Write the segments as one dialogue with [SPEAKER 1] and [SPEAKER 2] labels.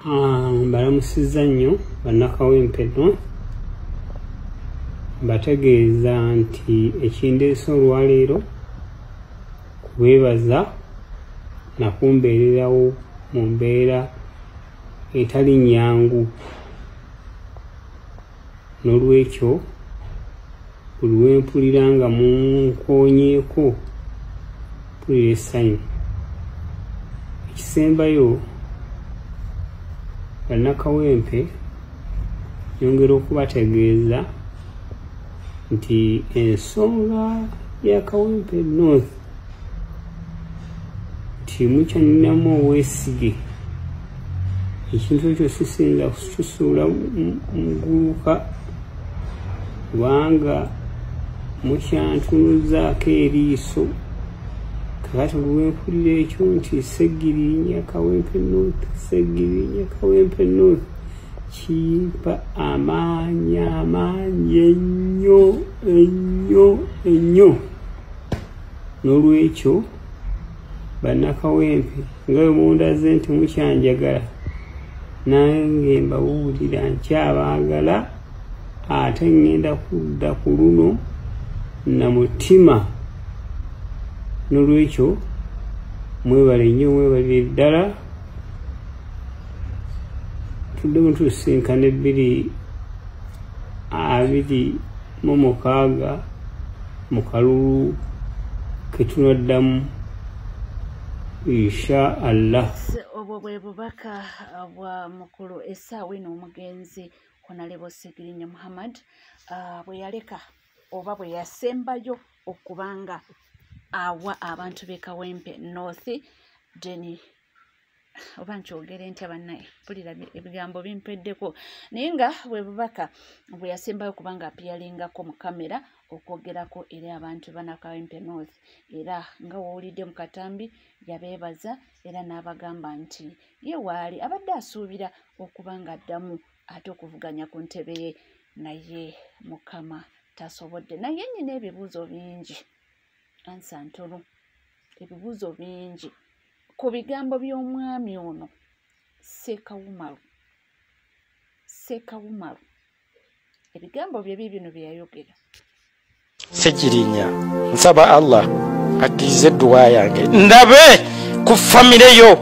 [SPEAKER 1] Balamusizza nnyo bannakawempe no bategeeza nti ekindeese olwaleero kubeebaza nakumbeererawo mu mbeera etali nnyangu n'olwekyo buli wempulira nga munkoonyeeko mpulira essanyu. Ekisembayo bannakawempe nyongera okubategeeza nti ensonga ya Kawempe North nti mukyalinamu obwesige, ekintu ekyo sisinza kusuula muguluka kubanga mukyantunuzaako eriiso. Kakati olwempulira ekyo nti Ssegiriinya Kawempe North, Ssegiriinya Kawempe North, kimpa amaanyi ennyo. N'olwekyo bannakawempe nga bwe mundaze nti mukyanjagala, nange mbabuulira nkyabaagala, ate ngenda kudda ku luno na mutima. N'olwekyo mwebale nnyo, mwebalire ddala. Tuddemu tusinkana 2026 mu kalulu ke tunaddamu insha Allah.
[SPEAKER 2] Obwo bwe bubaka bwa mukulu essaawa eno omugenzi Honorable Ssegiriinya Muhammad bwe yaleka oba bwe yasembayo okubanga awa abantu b'e Kawempe North. Jenny oba nkyogere ntya bannaye, mpulira ebigambo bimpeddeko, naye nga bwe bubaka bwe yasembayo kubanga apiyalingako mu kamera okwogerako eri abantu bana Kawempe North, era nga wowulidde mu katambi yabeebaza era n'abagamba nti ye waali abadde asuubira okuba nga addamu ate okuvuganya ku ntebe ye, naye Mukama tasobodde. Naye nnyina ebibuuzo bingi, ansa ntono, ebibuuzo bingi ku bigambo by'omwami ono Ssekawumalu, ebigambo bye bino bye yayogera.
[SPEAKER 3] Ssegiriinya, nsaba Allah akkirize edduwa yange ndabe ku famire yo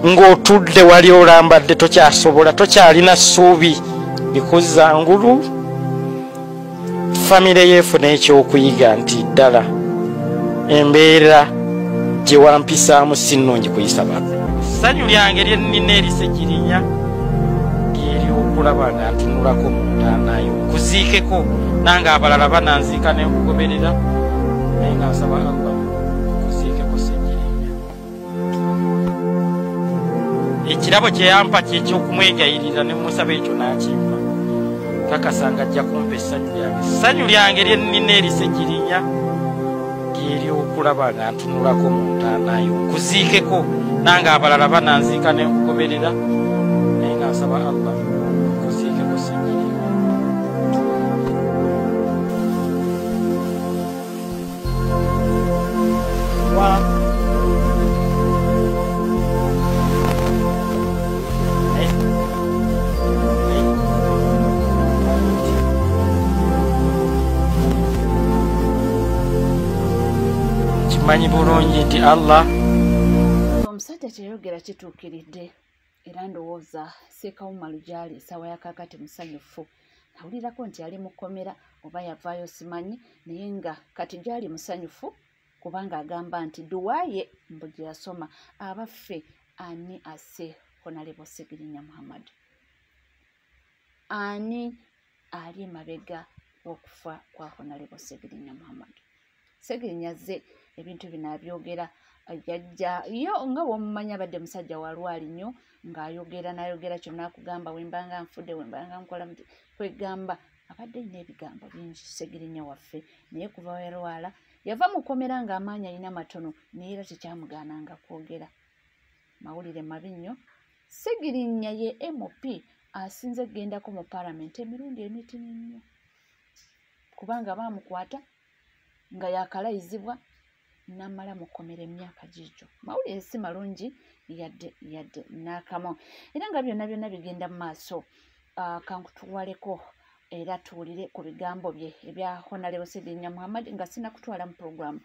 [SPEAKER 3] ng'otudde wali olambadde, tokyasobola, tokyalina ssuubi, bikuza ngulu famire yeefuna ekyokuyiga nti ddala embeera gye wampisaamu si nnungi kuyisa bantu. Ssanyu lyange lye nnina eri Ssegiriinya ery'okulaba nga ntunulako mu ntaanayo, nkuziikeko nange abalala bananziika ne nkugoberera, naye nga nsaba Allah nkuziikeko Ssegiriinya. Ekirabo kye yampa ky'ekyokumwegayirira ne musaba ekyo n'akimpa, kakasanga ajja kumpa essanyu lyange. Ssanyu lyange lye nnina eri Ssegiriinya ery'okulaba nga ntunulako mu ntaanayo, nkuziikeko nange abalala bananziika ne nkugoberera, naye nga nsaba Allah nkuziikeko Ssegiriinya. Manyi bulungi nti Allah
[SPEAKER 2] omusajja kyeyogera kituukiridde, era ndowooza Ssekawumalu gy'ali essaawa ya kaakati musanyufu. Nawulirako nti ali mu kkomera oba yavaayo simanyi, naye nga kati gy'ali musanyufu kubanga agamba nti duwaaye mbu gye yasoma. Abaffe ani asse Honorable Ssegiriinya Muhammad? Ani ali emabega w'okufa kwa Honorable Ssegiriinya Muhammad? Ssegiriinya azze ebintu bino abyogera, yajja yo nga bw'omumanyi abadde musajja wa lwali nnyo, ng'ayogera n'ayogera kyonna akugamba wembanga nfudde, wembanga nkola muti, kwegamba abadde alina ebigambo bingi Ssegiriinya waffe, naye kuva yarwala yava mu kkomera ng'amaanyi alina matono, naye era tekyamugaananga kwogera. Mawulire mabi nnyo. Ssegiriinya ye MP asinze gendako mu Parliament emirundi emitini nnyo, kubanga baamukwata nga yakalayizibwa namala mukomera emyaka gijjo mawulire si malungi yadde n'akamu era nga byonna bigenda mu maaso kankutuwaleko era tuwulire ku bigambo bye ebya Honorable Ssegirinnya Muhammad nga sinakutwala mu programu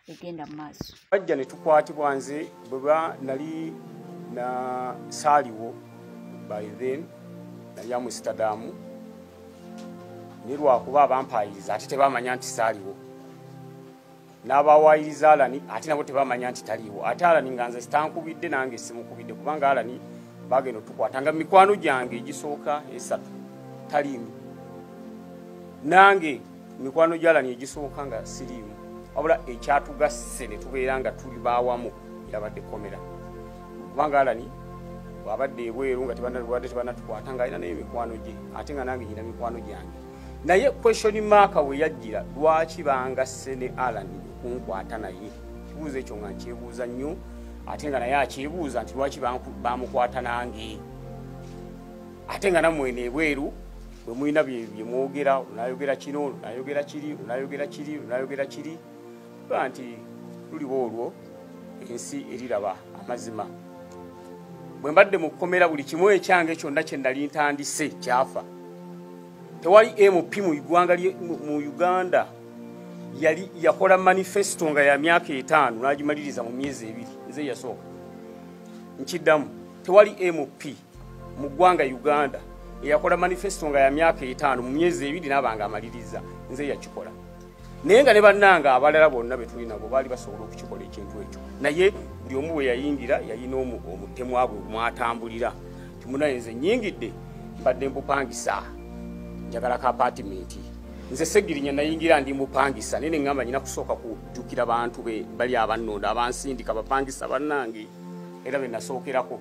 [SPEAKER 2] egenda mu maaso.
[SPEAKER 1] Bajja ne tukwatibwa nze bwe nali na saaliwo by then nali Amsterdam ni lwakuba abampayiriza ate tebamanya nti saaliwo n'abawayiriza Alani ate nabo tebamanya nti taliiwo ate Alani nga nze sitankubidde nange simukubidde kubanga Alani bagenda otukwatanga mikwano gyange egisooka esatu taliimu nange mikwano gy'Alani egisooka nga siriimu wabula ekyatugasse ne tubeera nga tuli baawamu yabadde komera kubanga Alani bw'abadde ebweru nga tebanatukwata nga alina naye mikwano gye ate nga nange nyina mikwano gyange naye question mark we yajjira lwaki bangasse ne Alani kunkwata naye kibuuzo ekyo nga nkyebuuza nnyo ate nga naye akyebuuza nti lwaki bamukwata nange ate nga nammwe ebweru bwe mulina bye mwogera unayogera kino unayogera kiri kuba nti luliwo olwo ensi eriraba amazima bwe mbadde mu kkomera buli kimu ekyange kyonna kye nali ntandise kyafa tewali MP mu Uganda yali yakola manifesto nga ya myaka 5 n'agimaliriza mu myezi 2 nze yasooka nkiddamu tewali MP mu ggwanga Uganda yakola manifesto nga ya myaka 5 mu myezi 2 n'abanga amaliriza nze yakikola naye nga ne bannanga abalala bonna betuli nabo baali basobola okukikola ekintu ekyo naye buli omu bwe yayingira yayina omutemu abwe mwatambulira timunaye nze nyingidde mbadde mbupangisa njagala ka apartment nze Ssegirinnya nayingira ndi mupangisa nene ngamba nyina kusooka kujjukira bantu bali abannonda abansindika bapangisa bannange era be nasookerako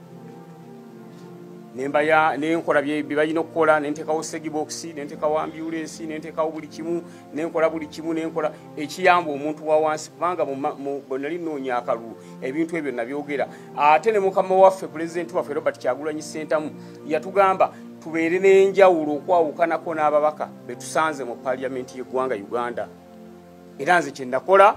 [SPEAKER 1] nenkola bye balina okukola nentekawo segibox nentekawo ambulance nentekawo buli kimu nenkola buli kimu nenkola ekiyamba omuntu wa wansi kubanga bwe nali nnoonya akalulu ebintu ebyo nabyogera ate ne mukama waffe President waffe Robert Kyagulanyi Ssentamu yatugamba tubeere n'enjawulo okwawukanako n'ababaka betusanze mu parliament y'eggwanga Uganda era nze kye nakola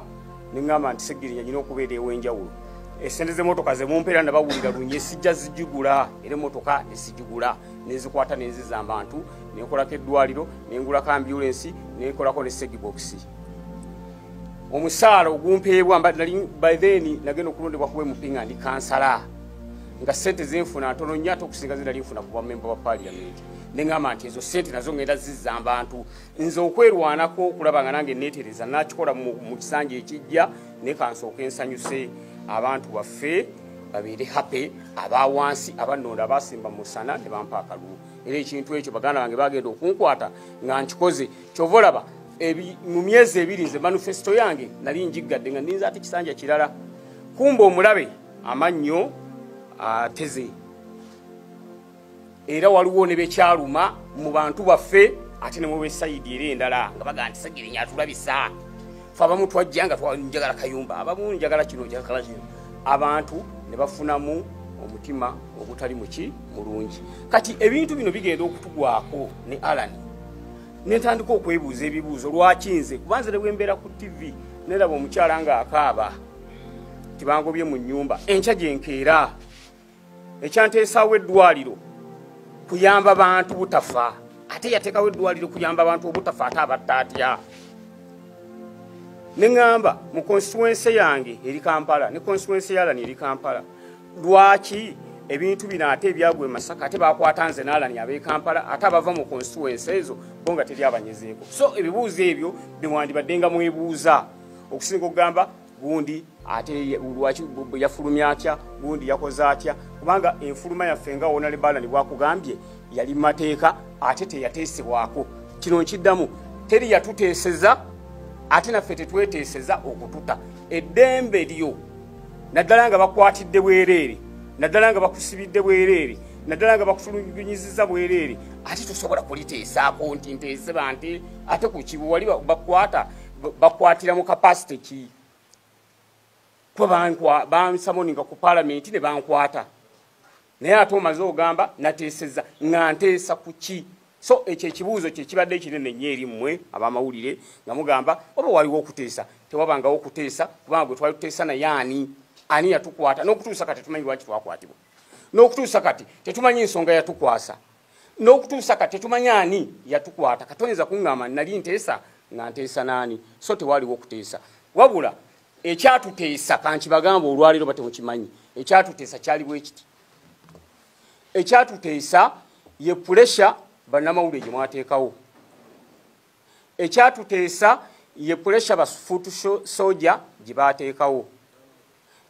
[SPEAKER 1] neŋŋamba nti Ssegirinnya nyina okubeera ewenjawulo esente z'emmotoka ze mumpeera nabawulira lunye sijja zijigula era emmotoka nesijigula nezikwata neziza abantu nenkolako eddwaliro nengulako ambulance nenkolako ne segibox omusaala ogumpeebwa by then nagenda okulondebwa kuba mupinga ndi kansala nga sente zenfuna ntono nnyo ate okusinga zinali nfuna kuba memba wa parliament neŋŋamba nti ezo sente nazo ngenda zizza abantu nze okwerwanako okulaba nga nange neetereza nakikola mu kisanja ekijja ne kansooka ensanyuse abantu baffe babeere happy abawansi abannonda abasimba musana ne bampa akalulu era ekintu ekyo baganda bange bagenda okunkwata nga nkikoze kyova olaba mu myezi 2 nze manifesto yange nali njiggadde nga ndinza ate kisanja kirala kumba omulabe amannyo ateze era waliwo ne bekyaluma mu bantu baffe ate ne mu besayidi era endala nga baga nti Ssegirinnya atulabisa fe abamu twajja nga njagala kayumba abamu njagala kino abantu ne bafunamu omutima ogutali mulungi kati ebintu bino bigenda okutugwako ne Alani netandika okwebuuza ebibuuzo lwaki nze kubanze ne bwembeera ku TV neraba omukyala nga akaaba tibangobye mu nnyumba enkya gyenkeera ekyanteesaawo eddwaliro kuyamba abantu butafa ate yateekawo eddwaliro kuyamba abantu obutafa ate abatta atya neŋŋamba mu constituency yange eri Kampala ne constituency ya Alani eri Kampala lwaki ebintu bino ate ebyagwe Masaka ate bakwata nze n'Alani ab'e Kampala ate abava mu constituency ezo bo nga teri abanyezeeko so ebibuuzo ebyo bewandibadde nga mwebuuza okusinga okugamba gundi ate lwaki yafulumya atya gundi yakoze atya kubanga enfuluma yaffe nga Honorable Alani bwakugambye yali mateeka ate teyateesebwako kino nkiddamu teri yatuteeseza ate naffe tetweteeseza okututa eddembe lyo naddala nga bakwatidde bwereere naddala nga bakusibidde bwereere naddala nga bakutulugunyizizza bwereere ate tosobola kuliteesaako nti nteese banti ate ku kibu wali bakwatira mu kapasite ki kuba bansamoninga ku palamenti ne bankwata naye ate omaze ogamba nateeseza nga nteesa ku ki so ekyo ekibuuzo kye kibadde ekinene nnyo eri mmwe abamawulire nga mugamba oba waliwo okuteesa tewabangawo okuteesa kubanga gwe twali tuteesa naye ani yatukwata n'okutuusa kati tetumanyi lwaki twakwatibwa n'okutuusa kati tetumanyi ensonga yatukwasa n'okutuusa kati tetumanyi ani yatukwata katoyinza kuŋŋamba nali nteesa nga nteesa naani so tewaliwo okuteesa wabula ekyatuteesa kankibagamba olwaliro batemukimanyi ekyatuteesa kyali bwe kiti ekyatuteesa ye puresha bannamawulire gye mwateekawo ekyatuteesa ye puresha bafuutu soja gye baateekawo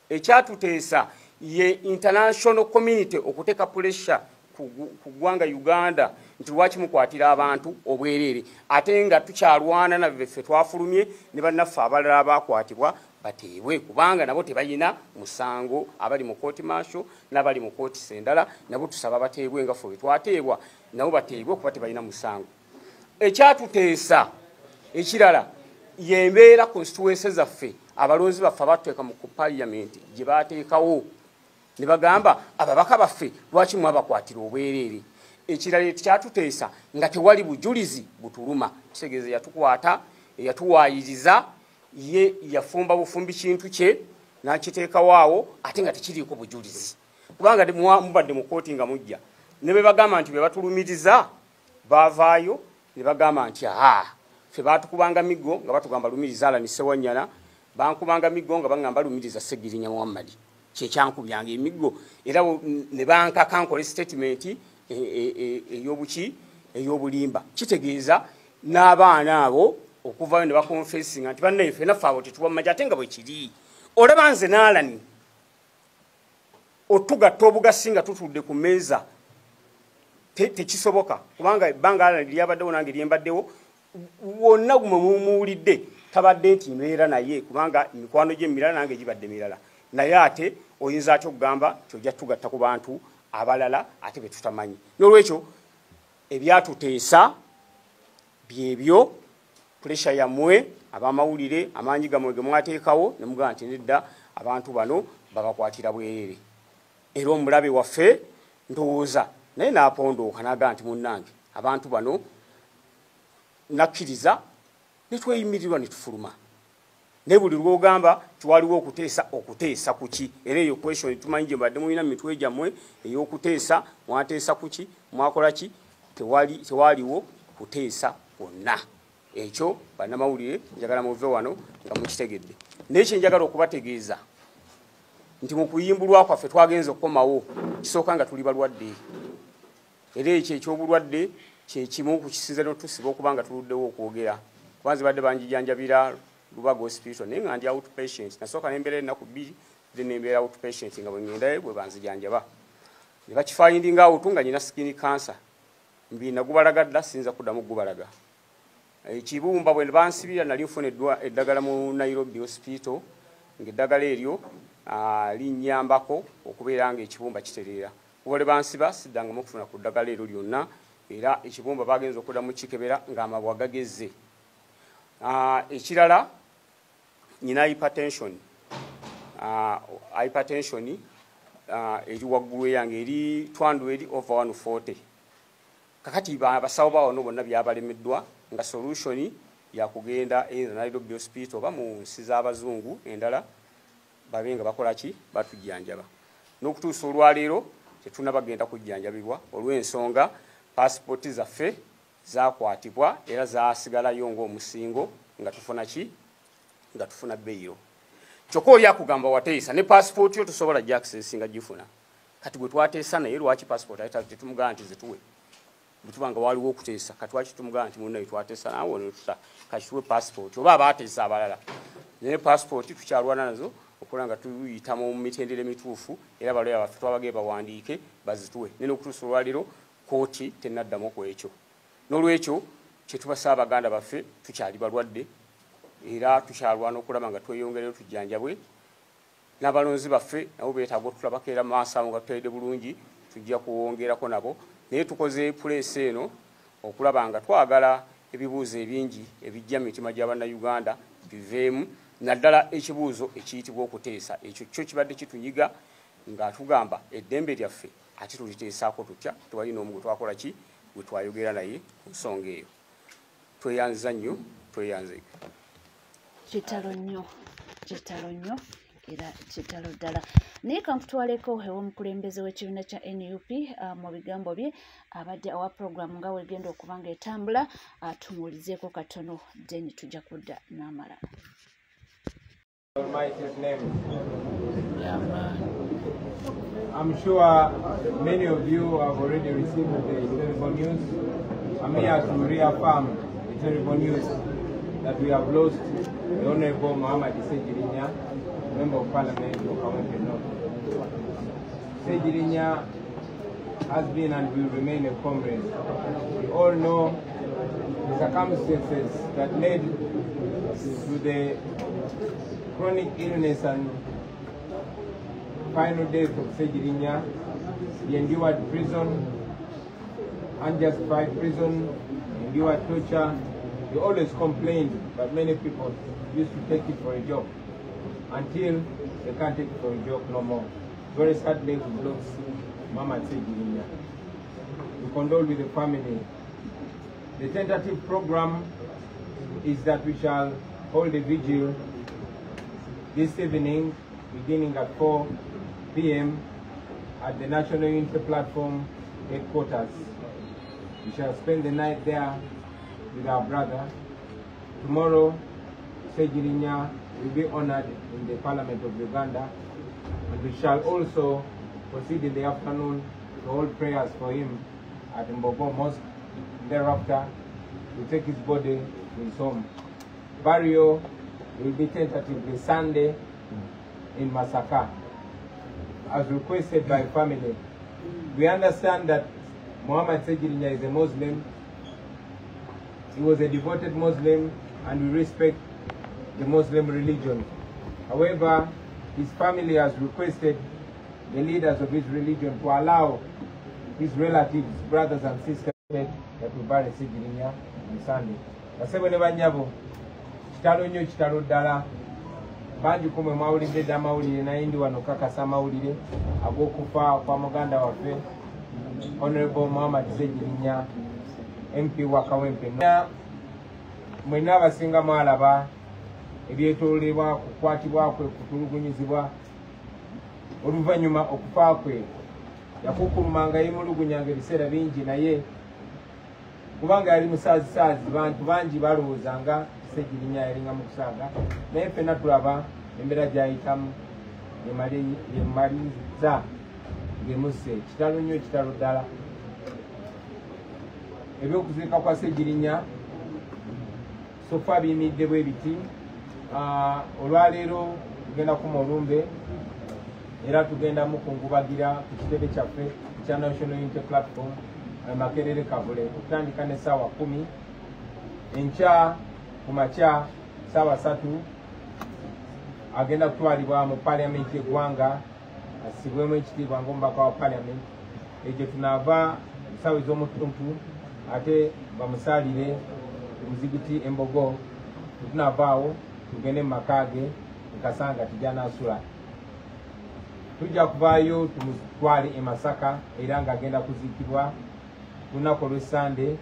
[SPEAKER 1] ekyatuteesa ye international community okuteeka puresha ku ggwanga Uganda nti lwaki mukwatira abantu obwereere ate nga tukyalwana nabeffe twafulumye ne bannaffe abalala bakwatibwa bateebwe kubanga nabo tebayina musango abali mu kooti maasho n'abali mu kooti sendala nabo tusaba bateebwe nga ffe twateebwa nabo bateebwe kuba tebayina musango ekyatuteesa ekirala yembeera constituency zaffe abalonzi baffe abatuteeka mu parliament gye baateekawo ne bagamba ababaka baffe lwaki mwabakwatira obwereere ekirala kyatuteesa nga tewali bujulizi butuluma kitegeeza yatukwata yatuwaayiriza ye yafumba bufumbi kintu kye n'akiteekawo awo ate nga tekiriiko bujulizi kubanga mubadde mu kooti nga mujja ne be bagamba nti be batulumiriza baavaayo ne bagamba nti ffe baatukubanga miggo nga batugamba lumiriza Alani Ssewanyana bankubanga miggo nga baŋŋamba lumiriza Ssegirinya Muhammad kyekyankubyanga emiggo era ne bankaka nkole statement ey'obuki ey'obulimba kitegeeza n'abaana abo okuvayo ne bakonfesinga nti bannaye ffe naffe abo tetuwa mu magye ate nga bwe kiri olaba nze n'Alani otugatta obugasi nga tutudde ku mmeeza tekisoboka kubanga ebbanga Alani lyabaddewo nange lyembaddewo wonna gumwe mumuwulidde tabadde nti mbeera naye kubanga mikwano gye mirala nange gibadde mirala naye ate oyinza atya okugamba kyojja tugatta ku bantu abalala ate be tutamanyi n'olwekyo ebyatuteesa byebyo puresha yammwe abamawulire amaanyi gammwe ge mwateekawo ne mugamba nti nedda abantu bano babakwatira bwereere era omulabe waffe ndowooza naye n'apondooka n'agamba nti munnange abantu bano nakkiriza ne tweyimirirwa ne tufuluma naye buli lwogamba tiwaliwo okuteesa kuki era eyo question tumanyi gye mbadde mulina mu mitwe gyammwe ey'okuteesa mwateesa kuki mwakola ki tewaliwo kuteesa kwonna ekyo bannamawulire njagala muve wano nga mukitegedde naye kyenjagala okubategeeza nti mu kuyimbulwa kwaffe twagenza okukomawo kisooka nga tuli balwadde era ekyo ekyobulwadde kyekimu ku kisinza n'otusiba okuba nga tuluddewo okwogera kubanze badde banjijanjabira Lubaga hospital naye nga ndi outpatient nasooka nembeera ennaku 2 then nembeera outpatient nga bwe ŋŋendayo bwe banzijanjaba ne bakifayindinga out nga nyina skin cancer mbi nagubalaga dda siyinza kuddamu gubalaga ekibumba bwe bansibira nali nfuna eddagala mu Nairobi hospital ng'eddagala eryo linnyambako okubeera nga ekibumba kitereera kubole bansiba siddangamu okufuna ku ddagala eryo lyonna era ekibumba bagenza okuddamu kikebera ng'amabwa gagezze ekirala nyina hypertension eri waggulu eyange eri twandu eri over 140 kakati basawo bawano bonna byabalemeddwa nga solution yakugenda either Nairobi hospital oba mu nsi z'abazungu endala babe nga bakola ki batujjanjaba n'okutuusa olwaleero tetunabagenda kujjanjabibwa olw'ensonga passport zaffe zakwatibwa era zasigalayo ng'omusingo nga tufuna ki nga tufuna beyiro kyokka oli akugamba wateesa ne passport yo tusobola access nga gifuna kati gwe twateesa naye lwaki passport ayita tetumugamba nti zituwe butubanga waliwo okuteesa kati lwaki tumugamba nti munnaye twateesa naawe netuta kati tuwe passport oba abaateesa abalala naye passport tukyalwana nazo okukola nga tuyita mu mitendera emituufu era baloya baffe twabagee bawandiike bazituwe naye n'okutuusa olwaliro kooti tennaddamu ku ekyo n'olwekyo kyetuba Abaganda baffe tukyali balwadde era tukyalwana okulaba nga tweyongereyo tujjanjabwe n'abalonzi baffe nabo beetaaga otulabako era maaso awo nga tutayidde bulungi tujja kuwongerako nabo naye tukoze puleesi eno okulaba nga twagala ebibuuzo ebingi ebijja mu mitima gy'Abannayuganda biveemu naddala ekibuuzo ekiyitibwa okuteesa ekyo kyo kibadde kitunyiga nga tugamba eddembe lyaffe ate tuliteesaako tutya tewali n'omu gwe twakola ki gwe twayogera naye ku nsonga eyo tweyanza nnyo tweyanze
[SPEAKER 2] kitalo nnyo era kitalo ddala. Naye kankutwaleko ew'omukulembeze w'ekibiina kya NUP mu bigambo bye abadde awa puroguramu nga wegenda okuba nga etambula, tumuwulizeeko katono then tujja kudda n'amalala.
[SPEAKER 4] Almighty's name. I'm sure many of you have already received the terrible news. I'm here to reaffirm the terrible news that we have lost the Honorable Muhammad Sejirinya, Member of Parliament for Kawempe North. Sejirinya has been and will remain a comrade. We all know the circumstances that led to the chronic illness and final death of Sejirinya. He endured prison, unjustified prison, he endured torture. He always complained, but many people used to take it for a joke until they can't take it for a joke no more. Very sadly, we lost Mama Sejirinya. We condole with the family. The tentative program is that we shall hold a vigil this evening, beginning at 4 p.m. at the National Unity Platform headquarters. We shall spend the night there with our brother. Tomorrow, Sejirinya will be honored in the Parliament of Uganda, and we shall also proceed in the afternoon to hold prayers for him at Mbogo Mosque. Thereafter, we take his body to his home. Burial will be tentatively Sunday in Masaka, as requested by family. We understand that Muhammad Sejirinya is a Muslim. He was a devoted Muslim, and we respect the Muslim religion. However, his family has requested the leaders of his religion to allow his relatives, brothers and sisters, that we bury Sejirinya on Sunday. Basebone banyabo, kitalo nnyo kitalo ddala. Bangi kumwe mawulidde dda mawulire naye ndi wano kakasa mawulire ag'okufa kwa muganda waffe Honorable Muhammad Sejirinya, MP wa Kawempe. Mwenna abasinga mwalaba ebyetoolebwa kukwatibwa kwe, kutulugunyizibwa. Oluvannyuma okufa kwe yakukulumanga yemulugunyanga ebiseera bingi, naye kubanga yali musaazi bantu bangi balowoozanga Sejirinya yalinga mu kusaaga, naye ffenna tulaba embeera gy'ayitamu yemaliza ng'emusse. Kitalo nnyo kitalo ddala. Ebyokuziika kwa Sejirinya sofa biyimiridde bwe biti. Olwaleero tugenda kuma olumbe era tugenda mukungubagira ku kitebe kyaffe kya National Unity Platform Makerere Kavule okutandika n'essaawa 10 enkya ku makya ssaawa 3 agenda kutwalibwa mu Parliament y'eggwanga asibwemu ekitiibwa ng'omubaka wa Parliament. Egyo tunaava ssaawa ez'omutuntu ate bamusaalire ku muzigiti Embogo. Tunaavaawo tugende mu maka ge nkasanga tijanaasula. Tujja kuvaayo tumutwale e Masaka era ng'agenda kuziikibwa ku lunaku olw'Essande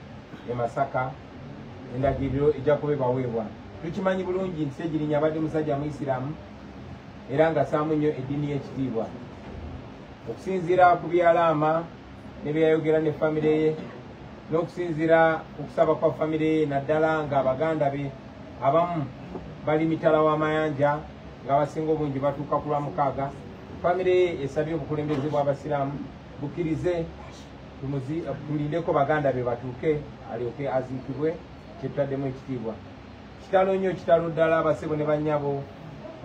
[SPEAKER 4] e Masaka. Endagiriro ejja kubeebwaweebwa. Tukimanyi bulungi nti Sejirinya abadde musajja Muisiraamu era nga saamu nnyo eddiini y'ekitiibwa. Okusinziira ku byalaama ne byayogera ne famire ye, n'okusinziira ku kusaba kwa famire ye, naddala ng'abaganda be abamu bali mitala w'amayanja ng'abasinga obungi batuuka ku Lwamukaaga, famire ye esabye obukulembeze bw'Abasiraamu bukkirize tulindeko baganda be batuuke alyoke aziikibwe, kyetutaddemu ekitiibwa. Kitalo nnyo kitalo ddala abasebo ne bannyabo,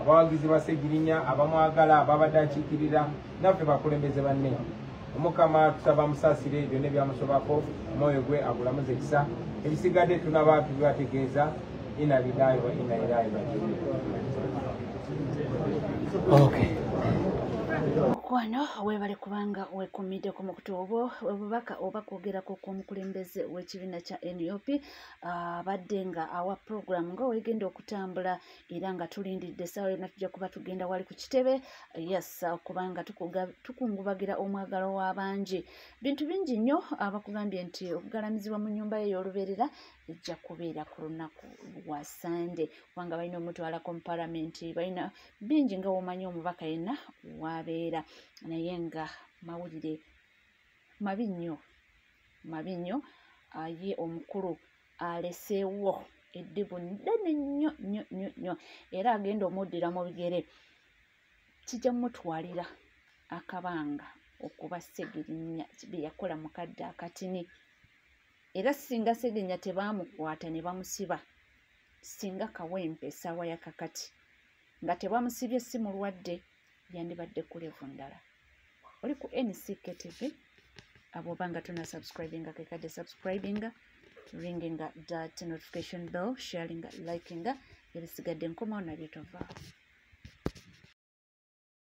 [SPEAKER 4] abawagizi ba Sejirinya, abamwagala, ababadde akiikirira, naffe bakulembeze banne. Omukama tusaba musaasire byonna ebyamusobako, omwoyo gwe agulamuze ekisa. Ebisigadde tunaba tubibategeeza. Inna lillahi wa inna ilaihi raji'un.
[SPEAKER 3] Okay.
[SPEAKER 2] mukwano webale kubanga wekumidde ku mukutu obwo obubaka oba kwogerako kw'omukulembeze w'ekibiina kya NUP abadde nga awa program nga wegenda okutambula era nga tulindidde essaawa yonna tujja kuba tugenda wali ku kitebe yes kubanga tukungubagira omwagalo w'abangi bintu bingi nnyo abakugambye nti okugalamizibwa mu nnyumba ye y'olubeerera ejja kubeera ku lunaku lwa Sande kubanga balina omutwalako mu palamenti balina bingi nga womanyi omubaka yenna wabeera naye nga mawulire mabi nnyo ye omukulu aleseewo eddibu ddene nnyo era agenda omuddira mu bigere kijja mutwalira akabanga okuba Ssegirinnya bye yakola mukadde akatini era singa Ssegirinnya tebaamukwata ne bamusiba singa Kawempe essaawa yakakati nga tebamusibye si mulwadde yandibadde ku levu ndala. Oli ku NCK TV aboba nga tuna subscribinga kekadde subscribinga ringinga that notification bell sharinga likinga ebisigadde nkomawo nabyo tovaawo.